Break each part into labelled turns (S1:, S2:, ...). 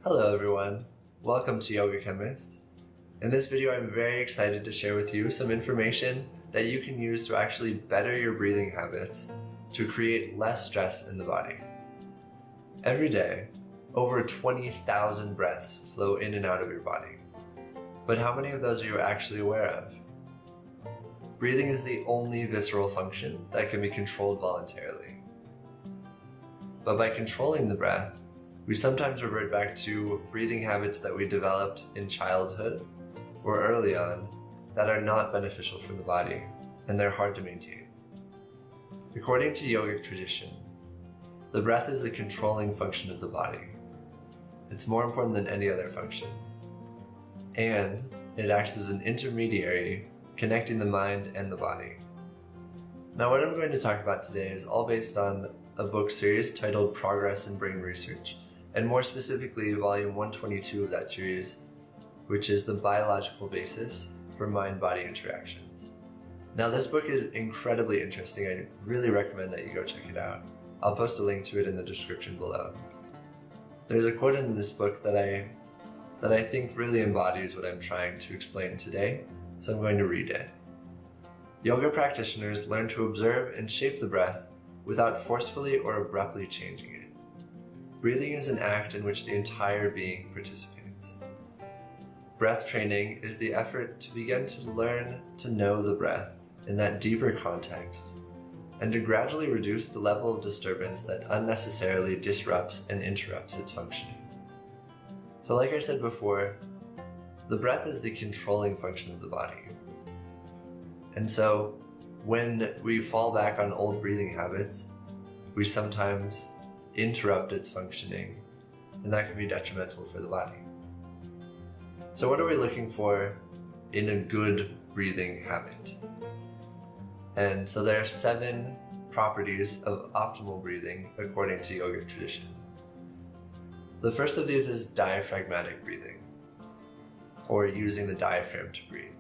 S1: Hello everyone, welcome to Yoga Chemist. In this video I'm very excited to share with you some information that you can use to actually better your breathing habits to create less stress in the body. Every day, over 20,000 breaths flow in and out of your body. But how many of those are you actually aware of? Breathing is the only visceral function that can be controlled voluntarily. But by controlling the breath, we sometimes revert back to breathing habits that we developed in childhood or early on that are not beneficial for the body, and they're hard to maintain. According to yogic tradition, the breath is the controlling function of the body. It's more important than any other function. And it acts as an intermediary connecting the mind and the body. Now what I'm going to talk about today is all based on a book series titled Progress in Brain Research, and more specifically volume 122 of that series, which is the biological basis for mind-body interactions. Now this book is incredibly interesting. I really recommend that you go check it out. I'll post a link to it in the description below. There's a quote in this book that I think really embodies what I'm trying to explain today, so I'm going to read it. Yoga practitioners learn to observe and shape the breath without forcefully or abruptly changing it. Breathing is an act in which the entire being participates. Breath training is the effort to begin to learn to know the breath in that deeper context, and to gradually reduce the level of disturbance that unnecessarily disrupts and interrupts its functioning. So like I said before, the breath is the controlling function of the body. And so when we fall back on old breathing habits, we sometimes interrupt its functioning, and that can be detrimental for the body. So what are we looking for in a good breathing habit? And so there are 7 properties of optimal breathing according to yogic tradition. The first of these is diaphragmatic breathing, or using the diaphragm to breathe.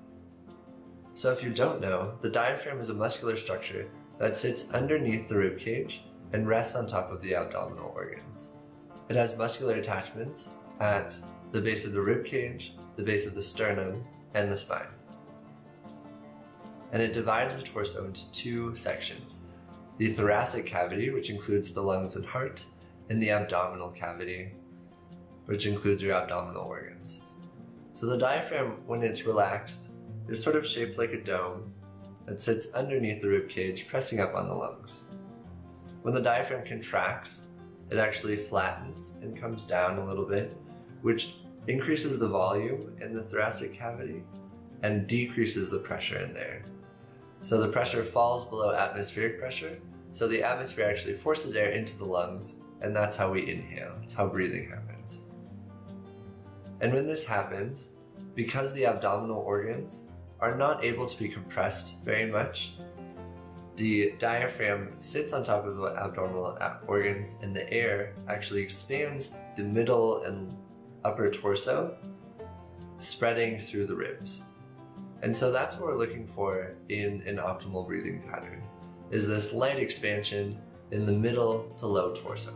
S1: So if you don't know, the diaphragm is a muscular structure that sits underneath the rib cage and rests on top of the abdominal organs. It has muscular attachments at the base of the rib cage, the base of the sternum, and the spine. And it divides the torso into 2 sections: the thoracic cavity, which includes the lungs and heart, and the abdominal cavity, which includes your abdominal organs. So the diaphragm, when it's relaxed, is sort of shaped like a dome that sits underneath the rib cage, pressing up on the lungs. When the diaphragm contracts, it actually flattens and comes down a little bit, which increases the volume in the thoracic cavity and decreases the pressure in there. So the pressure falls below atmospheric pressure, so the atmosphere actually forces air into the lungs, and that's how we inhale. It's how breathing happens. And when this happens, because the abdominal organs are not able to be compressed very much, the diaphragm sits on top of the abdominal organs, and the air actually expands the middle and upper torso, spreading through the ribs. And so that's what we're looking for in an optimal breathing pattern, is this light expansion in the middle to low torso.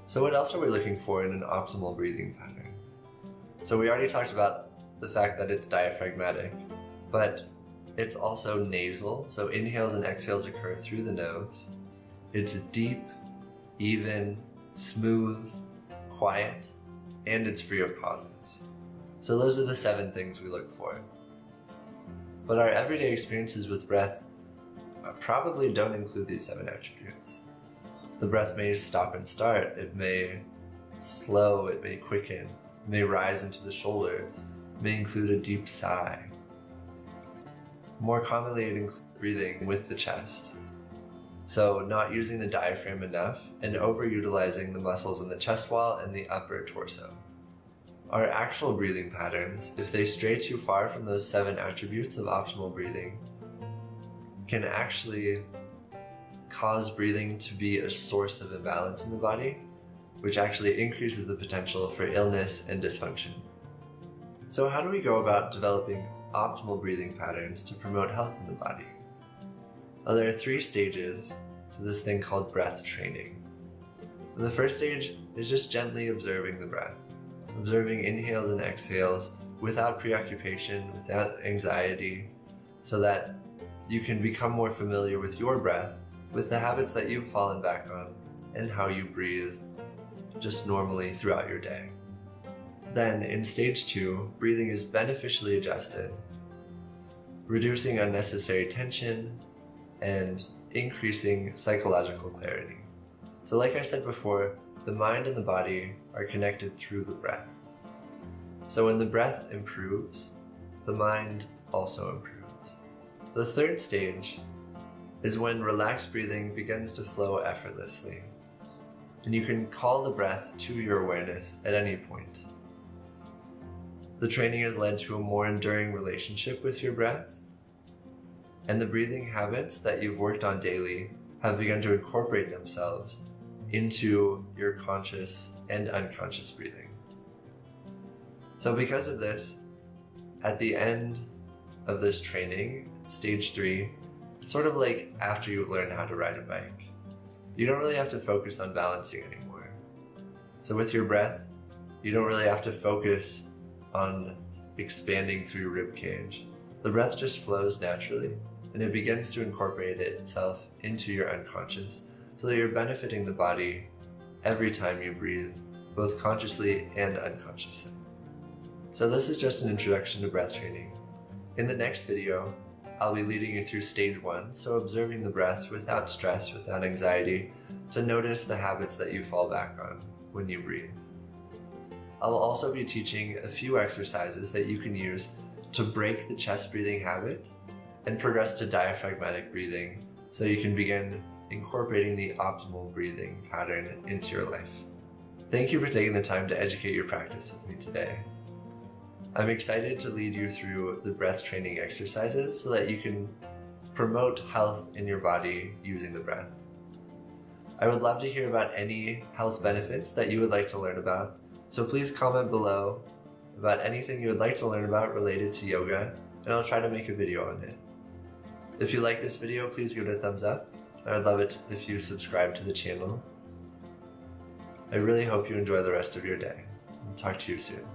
S1: So what else are we looking for in an optimal breathing pattern? So we already talked about the fact that it's diaphragmatic, but it's also nasal, so inhales and exhales occur through the nose. It's deep, even, smooth, quiet, and it's free of pauses. So those are the 7 things we look for. But our everyday experiences with breath probably don't include these 7 attributes. The breath may stop and start, it may slow, it may quicken, it may rise into the shoulders, it may include a deep sigh. More commonly, it includes breathing with the chest. So not using the diaphragm enough and overutilizing the muscles in the chest wall and the upper torso. Our actual breathing patterns, if they stray too far from those 7 attributes of optimal breathing, can actually cause breathing to be a source of imbalance in the body, which actually increases the potential for illness and dysfunction. So how do we go about developing optimal breathing patterns to promote health in the body? Well, there are 3 stages to this thing called breath training. And the first stage is just gently observing the breath, observing inhales and exhales without preoccupation, without anxiety, so that you can become more familiar with your breath, with the habits that you've fallen back on, and how you breathe just normally throughout your day. Then, in stage 2, breathing is beneficially adjusted, reducing unnecessary tension and increasing psychological clarity. So like I said before, the mind and the body are connected through the breath. So when the breath improves, the mind also improves. The third stage is when relaxed breathing begins to flow effortlessly, and you can call the breath to your awareness at any point. The training has led to a more enduring relationship with your breath, and the breathing habits that you've worked on daily have begun to incorporate themselves into your conscious and unconscious breathing. So because of this, at the end of this training, stage 3, it's sort of like after you've learned how to ride a bike. You don't really have to focus on balancing anymore. So with your breath, you don't really have to focus on expanding through your rib cage. The breath just flows naturally, and it begins to incorporate itself into your unconscious, so that you're benefiting the body every time you breathe, both consciously and unconsciously. So this is just an introduction to breath training. In the next video, I'll be leading you through stage 1, so observing the breath without stress, without anxiety, to notice the habits that you fall back on when you breathe. I will also be teaching a few exercises that you can use to break the chest breathing habit and progress to diaphragmatic breathing, so you can begin incorporating the optimal breathing pattern into your life. Thank you for taking the time to educate your practice with me today. I'm excited to lead you through the breath training exercises so that you can promote health in your body using the breath. I would love to hear about any health benefits that you would like to learn about, so please comment below about anything you would like to learn about related to yoga, and I'll try to make a video on it. If you like this video, please give it a thumbs up. I would love it if you subscribe to the channel. I really hope you enjoy the rest of your day. I'll talk to you soon.